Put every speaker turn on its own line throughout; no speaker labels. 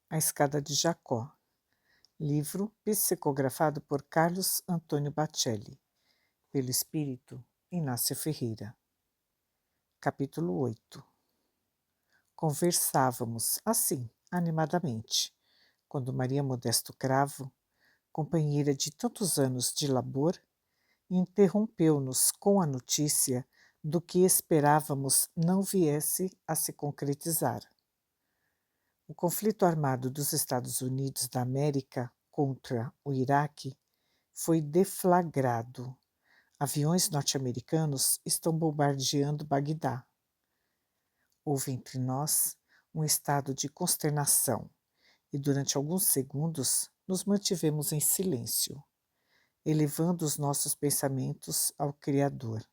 A Escada de Jacó, livro psicografado por Carlos Antônio Bacelli, pelo espírito Inácio Ferreira. Capítulo 8. Conversávamos, assim, animadamente, quando Maria Modesto Cravo, companheira de tantos anos de labor, interrompeu-nos com a notícia do que esperávamos não viesse a se concretizar. O conflito armado dos Estados Unidos da América contra o Iraque foi deflagrado. Aviões norte-americanos estão bombardeando Bagdá. Houve entre nós um estado de consternação e durante alguns segundos nos mantivemos em silêncio, elevando os nossos pensamentos ao Criador.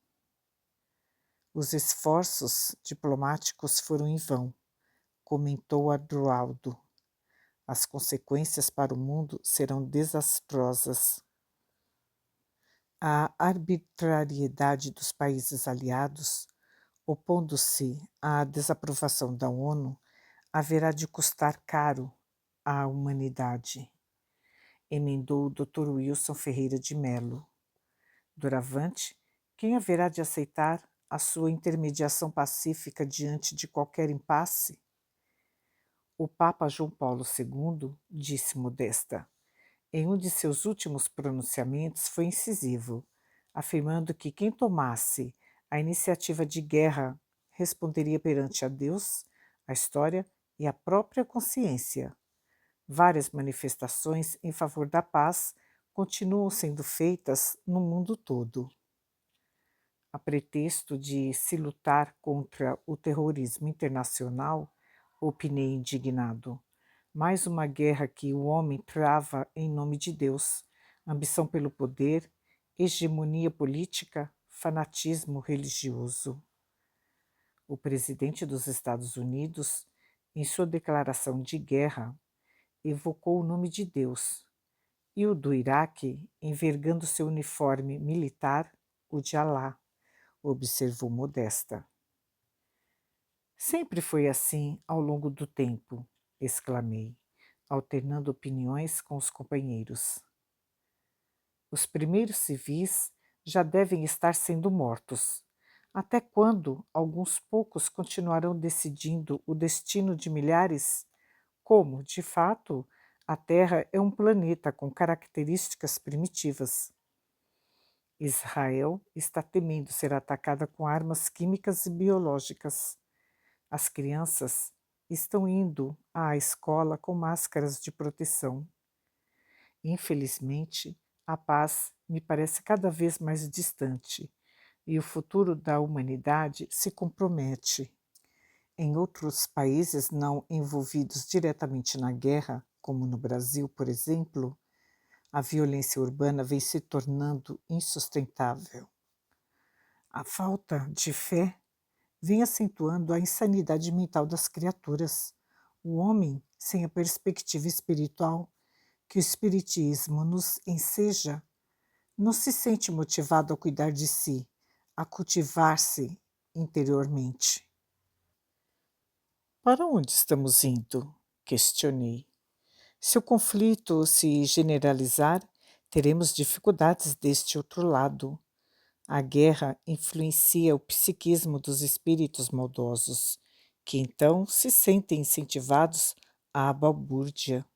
Os esforços diplomáticos foram em vão, comentou Adroaldo. As consequências para o mundo serão desastrosas. A arbitrariedade dos países aliados, opondo-se à desaprovação da ONU, haverá de custar caro à humanidade, emendou o Dr. Wilson Ferreira de Mello. Doravante, quem haverá de aceitar a sua intermediação pacífica diante de qualquer impasse? O Papa João Paulo II, disse Modesta, em um de seus últimos pronunciamentos foi incisivo, afirmando que quem tomasse a iniciativa de guerra responderia perante a Deus, a história e a própria consciência. Várias manifestações em favor da paz continuam sendo feitas no mundo todo. A pretexto de se lutar contra o terrorismo internacional, opinei indignado. Mais uma guerra que o homem trava em nome de Deus, ambição pelo poder, hegemonia política, fanatismo religioso. O presidente dos Estados Unidos, em sua declaração de guerra, evocou o nome de Deus, e o do Iraque, envergando seu uniforme militar, o de Alá, observou Modesta. Sempre foi assim ao longo do tempo, exclamei, alternando opiniões com os companheiros. Os primeiros civis já devem estar sendo mortos. Até quando alguns poucos continuarão decidindo o destino de milhares? Como, de fato, a Terra é um planeta com características primitivas. Israel está temendo ser atacada com armas químicas e biológicas. As crianças estão indo à escola com máscaras de proteção. Infelizmente, a paz me parece cada vez mais distante e o futuro da humanidade se compromete. Em outros países não envolvidos diretamente na guerra, como no Brasil, por exemplo, a violência urbana vem se tornando insustentável. A falta de fé vem acentuando a insanidade mental das criaturas. O homem, sem a perspectiva espiritual que o Espiritismo nos enseja, não se sente motivado a cuidar de si, a cultivar-se interiormente. Para onde estamos indo? Questionei. Se o conflito se generalizar, teremos dificuldades deste outro lado. A guerra influencia o psiquismo dos espíritos maldosos, que então se sentem incentivados à balbúrdia.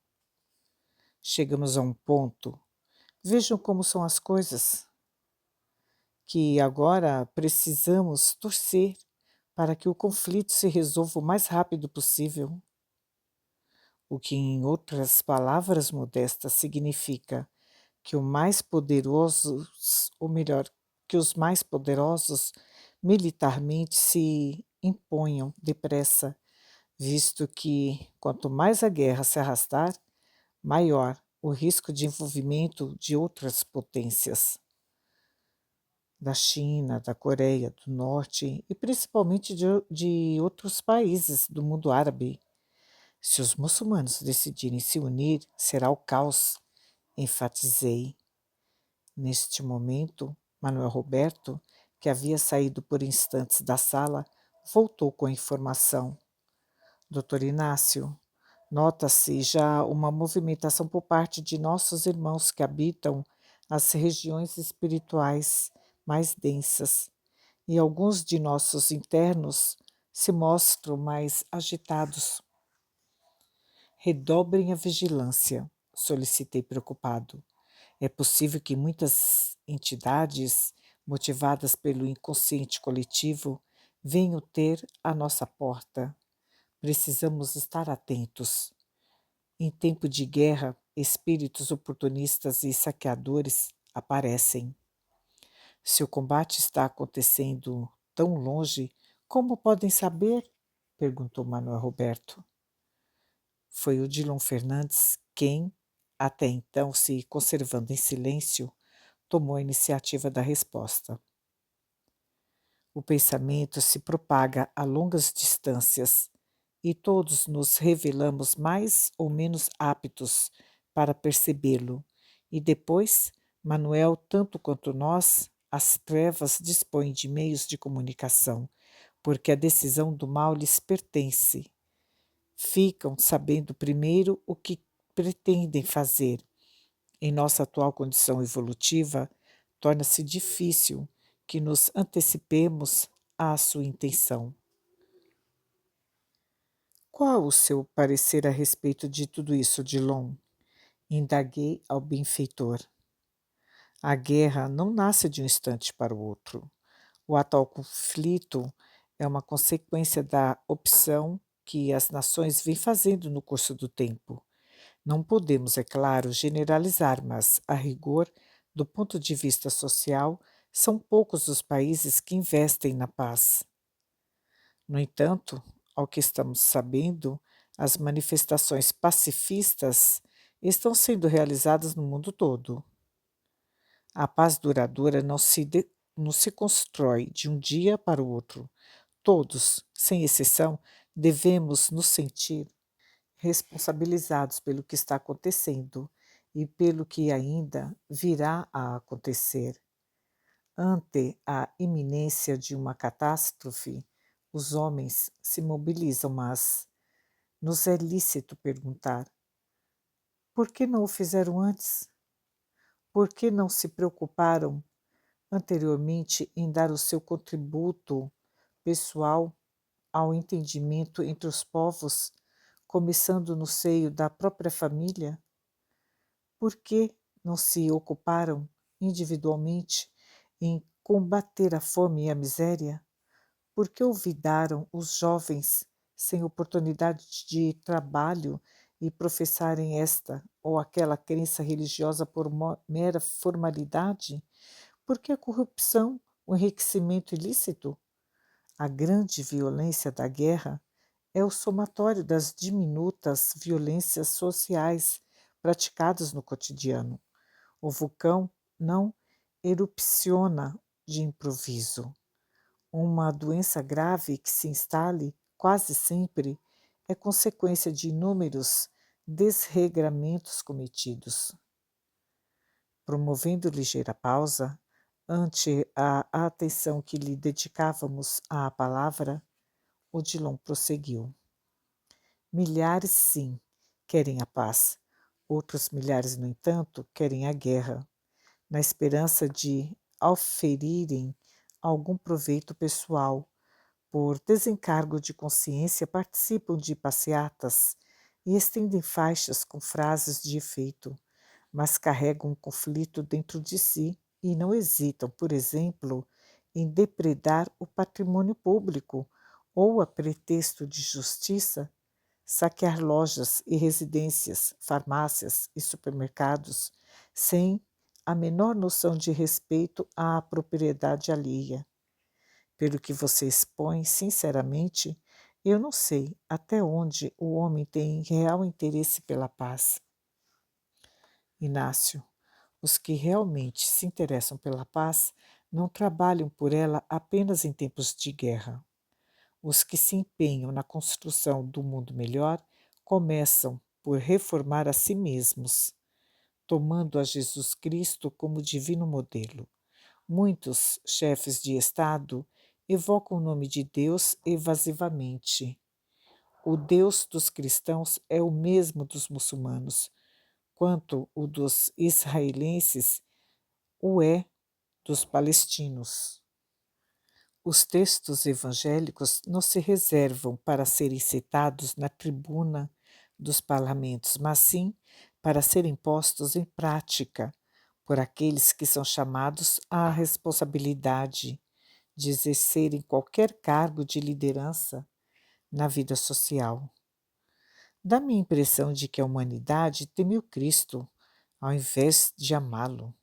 Chegamos a um ponto, vejam como são as coisas, que agora precisamos torcer para que o conflito se resolva o mais rápido possível. O que, em outras palavras modestas, significa que o mais poderosos, ou melhor, que os mais poderosos militarmente se imponham depressa, visto que quanto mais a guerra se arrastar, maior o risco de envolvimento de outras potências, da China, da Coreia do Norte e principalmente de outros países do mundo árabe. Se os muçulmanos decidirem se unir, será o caos, enfatizei. Neste momento, Manuel Roberto, que havia saído por instantes da sala, voltou com a informação. Doutor Inácio, Nota-se já uma movimentação por parte de nossos irmãos que habitam as regiões espirituais mais densas, e alguns de nossos internos se mostram mais agitados. Redobrem a vigilância, solicitei preocupado. É possível que muitas entidades, motivadas pelo inconsciente coletivo, venham ter à nossa porta. Precisamos estar atentos. Em tempo de guerra, espíritos oportunistas e saqueadores aparecem. Se o combate está acontecendo tão longe, como podem saber? Perguntou Manuel Roberto. Foi Odilon Fernandes quem, até então se conservando em silêncio, tomou a iniciativa da resposta. O pensamento se propaga a longas distâncias e todos nos revelamos mais ou menos aptos para percebê-lo. E depois, Manuel, tanto quanto nós, as trevas dispõem de meios de comunicação, porque a decisão do mal lhes pertence. Ficam sabendo primeiro o que pretendem fazer. Em nossa atual condição evolutiva, torna-se difícil que nos antecipemos à sua intenção. Qual o seu parecer a respeito de tudo isso, Dillon? Indaguei ao benfeitor. A guerra não nasce de um instante para o outro. O atual conflito é uma consequência da opção que as nações vêm fazendo no curso do tempo. Não podemos, é claro, generalizar, mas, a rigor, do ponto de vista social, são poucos os países que investem na paz. No entanto, ao que estamos sabendo, as manifestações pacifistas estão sendo realizadas no mundo todo. A paz duradoura não se constrói de um dia para o outro. Todos, sem exceção, devemos nos sentir responsabilizados pelo que está acontecendo e pelo que ainda virá a acontecer. Ante a iminência de uma catástrofe, os homens se mobilizam, mas nos é lícito perguntar: por que não o fizeram antes? Por que não se preocuparam anteriormente em dar o seu contributo pessoal ao entendimento entre os povos, começando no seio da própria família? Por que não se ocuparam individualmente em combater a fome e a miséria? Por que olvidaram os jovens sem oportunidade de trabalho e professarem esta ou aquela crença religiosa por mera formalidade? Por que a corrupção, o enriquecimento ilícito? A grande violência da guerra é o somatório das diminutas violências sociais praticadas no cotidiano. O vulcão não erupciona de improviso. Uma doença grave que se instale quase sempre é consequência de inúmeros desregramentos cometidos. Promovendo ligeira pausa, ante a atenção que lhe dedicávamos à palavra, Odilon prosseguiu. Milhares, sim, querem a paz. Outros milhares, no entanto, querem a guerra, na esperança de auferirem algum proveito pessoal. Por desencargo de consciência, participam de passeatas e estendem faixas com frases de efeito, mas carregam um conflito dentro de si e não hesitam, por exemplo, em depredar o patrimônio público ou, a pretexto de justiça, saquear lojas e residências, farmácias e supermercados, sem a menor noção de respeito à propriedade alheia. Pelo que você expõe, sinceramente, eu não sei até onde o homem tem real interesse pela paz. Inácio, os que realmente se interessam pela paz não trabalham por ela apenas em tempos de guerra. Os que se empenham na construção do mundo melhor começam por reformar a si mesmos, tomando a Jesus Cristo como divino modelo. Muitos chefes de Estado evocam o nome de Deus evasivamente. O Deus dos cristãos é o mesmo dos muçulmanos, quanto o dos israelenses o é dos palestinos. Os textos evangélicos não se reservam para serem citados na tribuna dos parlamentos, mas sim para serem postos em prática por aqueles que são chamados à responsabilidade de exercerem qualquer cargo de liderança na vida social. Dá-me a impressão de que a humanidade teme o Cristo, ao invés de amá-lo.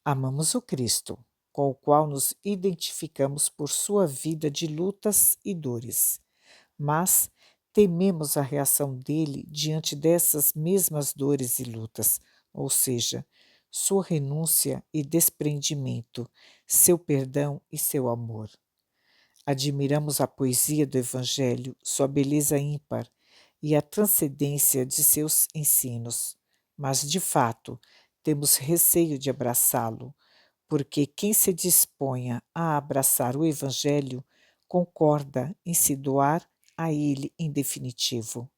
Amamos o Cristo, com o qual nos identificamos por sua vida de lutas e dores, mas tememos a reação dele diante dessas mesmas dores e lutas, ou seja, sua renúncia e desprendimento, seu perdão e seu amor. Admiramos a poesia do Evangelho, sua beleza ímpar e a transcendência de seus ensinos, mas, de fato, temos receio de abraçá-lo, porque quem se disponha a abraçar o Evangelho concorda em se doar a ele em definitivo.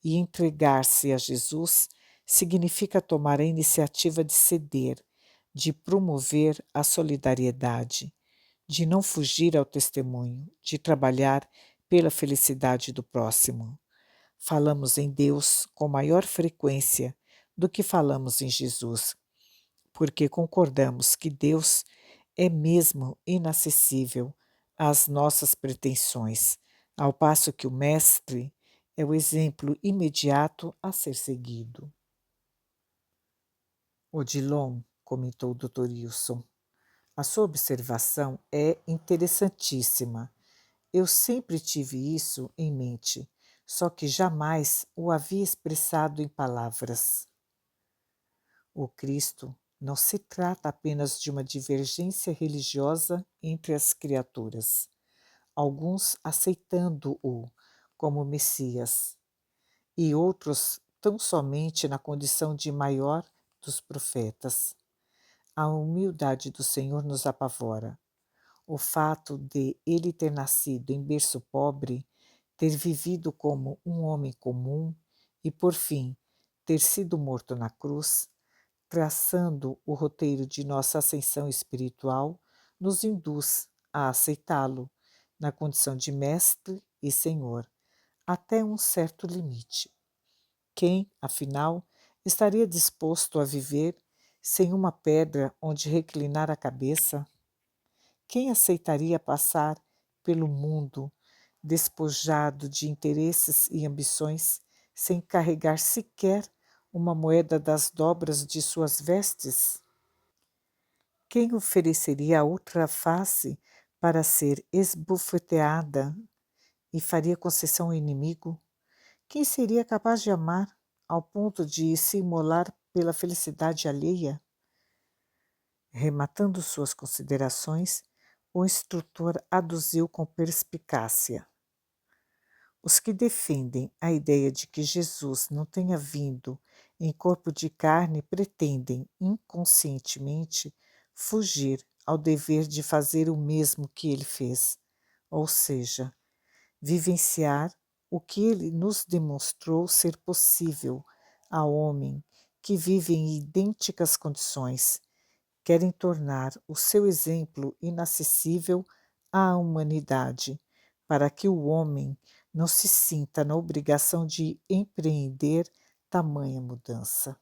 E entregar-se a Jesus significa tomar a iniciativa de ceder, de promover a solidariedade, de não fugir ao testemunho, de trabalhar pela felicidade do próximo. Falamos em Deus com maior frequência do que falamos em Jesus, porque concordamos que Deus é mesmo inacessível às nossas pretensões, ao passo que o Mestre é o exemplo imediato a ser seguido. Odilon, comentou o Dr. Wilson, a sua observação é interessantíssima. Eu sempre tive isso em mente, só que jamais o havia expressado em palavras. O Cristo não se trata apenas de uma divergência religiosa entre as criaturas, alguns aceitando-o como Messias, e outros tão somente na condição de maior dos profetas. A humildade do Senhor nos apavora. O fato de ele ter nascido em berço pobre, ter vivido como um homem comum e, por fim, ter sido morto na cruz, traçando o roteiro de nossa ascensão espiritual, nos induz a aceitá-lo na condição de Mestre e Senhor, até um certo limite. Quem, afinal, estaria disposto a viver sem uma pedra onde reclinar a cabeça? Quem aceitaria passar pelo mundo despojado de interesses e ambições, sem carregar sequer uma moeda das dobras de suas vestes? Quem ofereceria a outra face para ser esbofeteada e faria concessão ao inimigo? Quem seria capaz de amar ao ponto de se imolar pela felicidade alheia? Rematando suas considerações, o instrutor aduziu com perspicácia: os que defendem a ideia de que Jesus não tenha vindo em corpo de carne pretendem, inconscientemente, fugir ao dever de fazer o mesmo que ele fez, ou seja, vivenciar o que ele nos demonstrou ser possível ao homem que vive em idênticas condições. Querem tornar o seu exemplo inacessível à humanidade, para que o homem não se sinta na obrigação de empreender tamanha mudança.